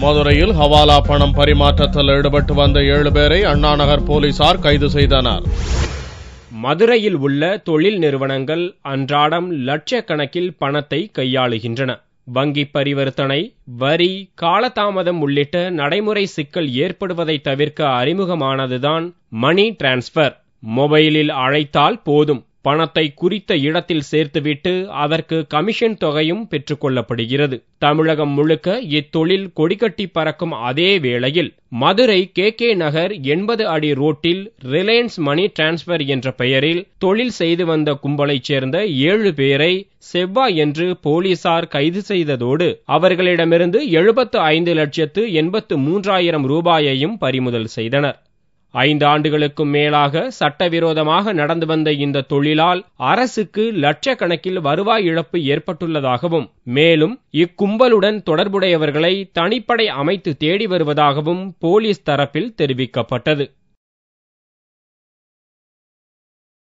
மதுரையில் ஹவாலா பணம் பரிமாற்றத்தில் ஈடுபட்டு வந்த 7 பேரை அண்ணாநகர் போலீசார் கைது செய்தனர். மதுரையில் உள்ள தொழில் நிறுவனங்கள் அன்றாடம் லட்சக்கணக்கில் பணத்தை கையாளுகின்றன. வங்கி பரிவர்த்தனை, வரி, காலதாமதம் உள்ளிட்ட நடைமுறை சிக்கல் ஏற்படுவதை தவிர்க்க அறிமுகமானதுதான் மணி டிரான்ஸ்பர். மொபைலில் அழைத்தால் போதும், பணத்தை குறித்த இடத்தில் சேர்த்துவிட்டு அதற்கு கமிஷன் தொகையும் பெற்றுக் கொள்ளப்படுகிறது. தமிழகம் முழுக்க இத்தொழில் கொடிகட்டி பறக்கும் அதே வேளையில் மதுரை KK நகர் 80 அடி ரோட்டில் ரிலையன்ஸ் மணி டிரான்ஸ்பர் என்ற பெயரில் தொழில் செய்து வந்த கும்பலைச் சேர்ந்த 7 பேரை செவ்வாயன்று போலீசார் கைது செய்ததோடு அவர்களிடமிருந்து 75,83,000 ரூபாயையும் பறிமுதல் செய்தனர். 5 ஆண்டுகளுக்கும் மேலாக சட்டவிரோதமாக நடந்து வந்த இந்த தொழிலால் அரசுக்கு லட்சக்கணக்கில் வருவாய் இழப்பு ஏற்பட்டுள்ளதாகவும், மேலும் இக்கும்பலுடன் தொடர்புடையவர்களை தனிப்படை அமைத்து தேடி வருவதாகவும் போலீஸ் தரப்பில் தெரிவிக்கப்பட்டது.